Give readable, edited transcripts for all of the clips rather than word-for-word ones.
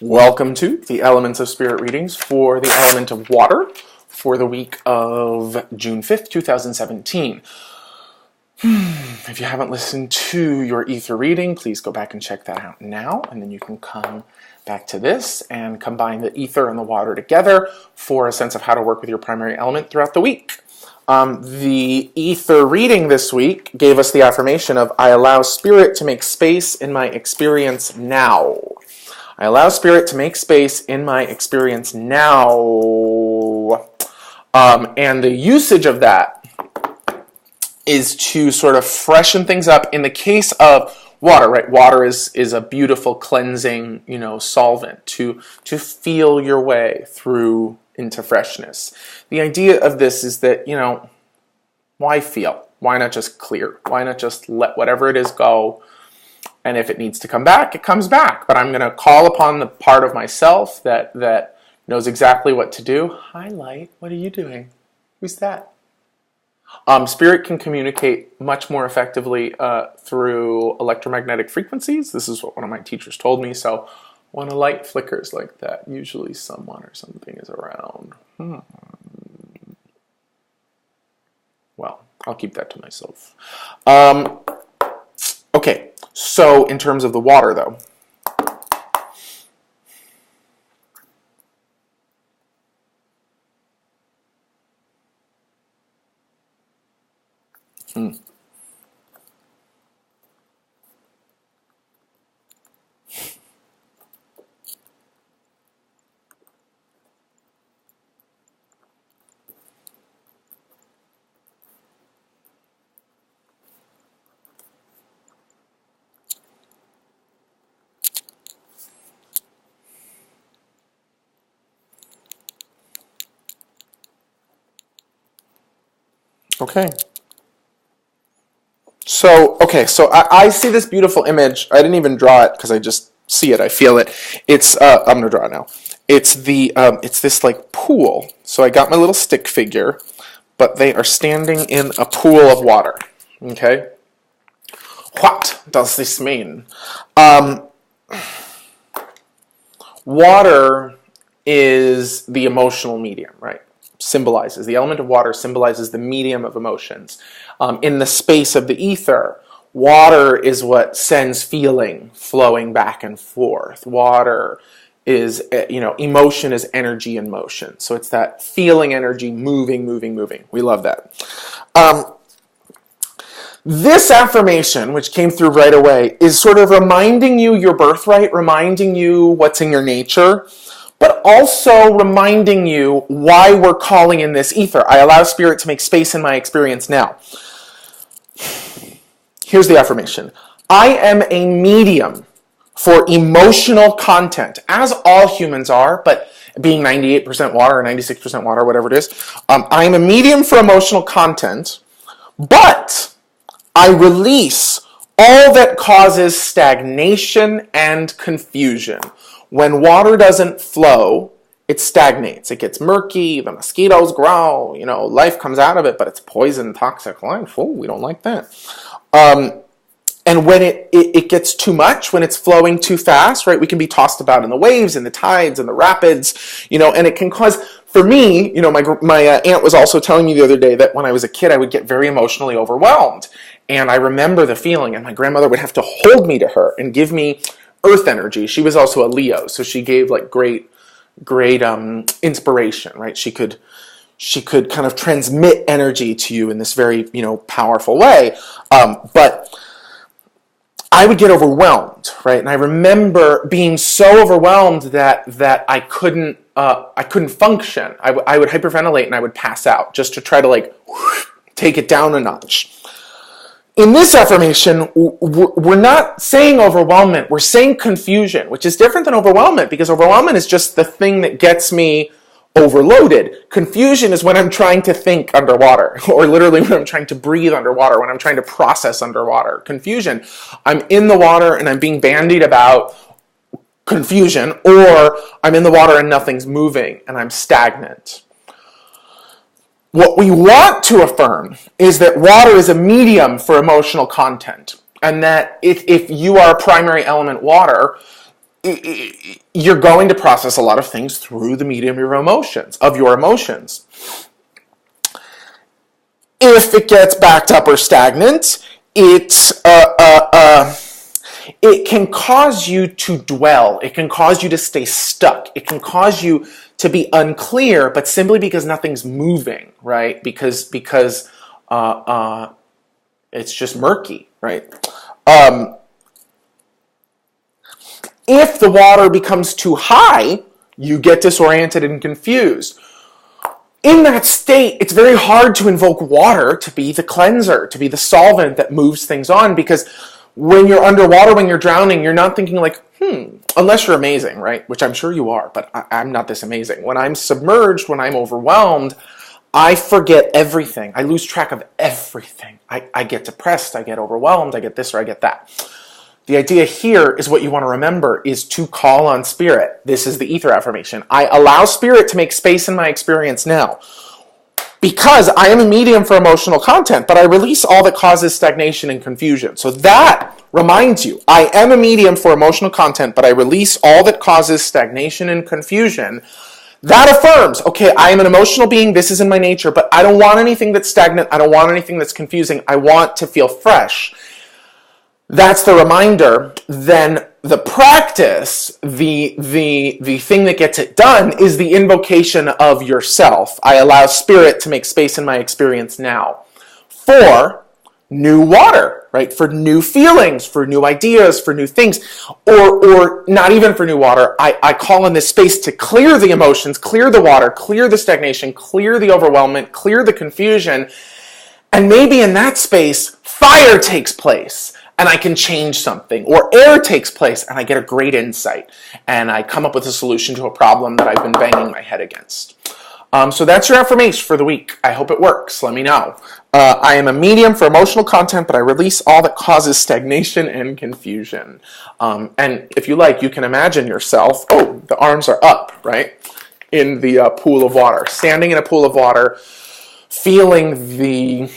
Welcome to the Elements of Spirit readings for the element of water for the week of June 5th, 2017. If you haven't listened to your ether reading, please go back and check that out now, and then you can come back to this and combine the ether and the water together for a sense of how to work with your primary element throughout the week. The ether reading this week gave us the affirmation of, I allow spirit to make space in my experience now. I allow spirit to make space in my experience now. And the usage of that is to sort of freshen things up. In the case of water, right? Water is a beautiful cleansing, solvent to feel your way through into freshness. The idea of this is that, why feel? Why not just clear? Why not just let whatever it is go? And if it needs to come back, it comes back. But I'm going to call upon the part of myself that knows exactly what to do. Hi, Light. What are you doing? Who's that? Spirit can communicate much more effectively through electromagnetic frequencies. This is what one of my teachers told me. So when a light flickers like that, usually someone or something is around. Well, I'll keep that to myself. Okay, so in terms of the water, though, okay. So I see this beautiful image. I didn't even draw it because I just see it. I feel it. It's I'm gonna draw it now. It's this like pool. So I got my little stick figure, but they are standing in a pool of water. Okay. What does this mean? Water is the emotional medium, right? The element of water symbolizes the medium of emotions. In the space of the ether, water is what sends feeling flowing back and forth. Water is, emotion is energy in motion. So it's that feeling energy moving. We love that. This affirmation, which came through right away, is sort of reminding you your birthright, reminding you what's in your nature, but also reminding you why we're calling in this ether. I allow spirit to make space in my experience now. Here's the affirmation. I am a medium for emotional content, as all humans are, but being 98% water or 96% water, whatever it is, I am a medium for emotional content, but I release all that causes stagnation and confusion. When water doesn't flow, it stagnates. It gets murky, the mosquitoes grow, life comes out of it, but it's poison, toxic life. Oh, we don't like that. And when it gets too much, when it's flowing too fast, right, we can be tossed about in the waves and the tides and the rapids, and it can cause, for me, my aunt was also telling me the other day that when I was a kid, I would get very emotionally overwhelmed. And I remember the feeling, and my grandmother would have to hold me to her and give me earth energy. She was also a Leo, so she gave like great inspiration, right? She could kind of transmit energy to you in this very, powerful way. But I would get overwhelmed, right? And I remember being so overwhelmed that I couldn't function. I would hyperventilate and I would pass out just to try to take it down a notch. In this affirmation, we're not saying overwhelmment, we're saying confusion, which is different than overwhelmment, because overwhelmment is just the thing that gets me overloaded. Confusion is when I'm trying to think underwater, or literally when I'm trying to breathe underwater, when I'm trying to process underwater. Confusion, I'm in the water and I'm being bandied about confusion, or I'm in the water and nothing's moving and I'm stagnant. What we want to affirm is that water is a medium for emotional content, and that if you are a primary element water, you're going to process a lot of things through the medium of your emotions. If it gets backed up or stagnant, it can cause you to dwell. It can cause you to stay stuck. It can cause you to be unclear, but simply because nothing's moving, right? Because it's just murky, right? If the water becomes too high, you get disoriented and confused. In that state, it's very hard to invoke water to be the cleanser, to be the solvent that moves things on, because when you're underwater, when you're drowning, you're not thinking like, unless you're amazing, right? Which I'm sure you are, but I'm not this amazing. When I'm submerged, when I'm overwhelmed, I forget everything. I lose track of everything. I get depressed, I get overwhelmed, I get this or I get that. The idea here is what you want to remember is to call on spirit. This is the ether affirmation. I allow spirit to make space in my experience now. Because I am a medium for emotional content, but I release all that causes stagnation and confusion. So that reminds you, I am a medium for emotional content, but I release all that causes stagnation and confusion. That affirms, okay, I am an emotional being, this is in my nature, but I don't want anything that's stagnant, I don't want anything that's confusing, I want to feel fresh. That's the reminder. Then the practice, the thing that gets it done is the invocation of yourself. I allow spirit to make space in my experience now for new water, right? For new feelings, for new ideas, for new things, or not even for new water. I call in this space to clear the emotions, clear the water, clear the stagnation, clear the overwhelmment, clear the confusion. And maybe in that space, fire takes place. And I can change something, or air takes place, and I get a great insight, and I come up with a solution to a problem that I've been banging my head against. So that's your affirmation for the week. I hope it works. Let me know. I am a medium for emotional content, but I release all that causes stagnation and confusion. And if you like, you can imagine yourself, the arms are up, right, in the pool of water, standing in a pool of water, feeling the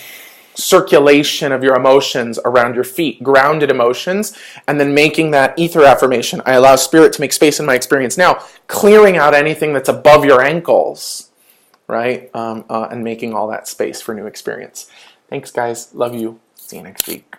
circulation of your emotions around your feet, grounded emotions, and then making that ether affirmation. I allow spirit to make space in my experience now, clearing out anything that's above your ankles, right? And making all that space for new experience. Thanks, guys. Love you. See you next week.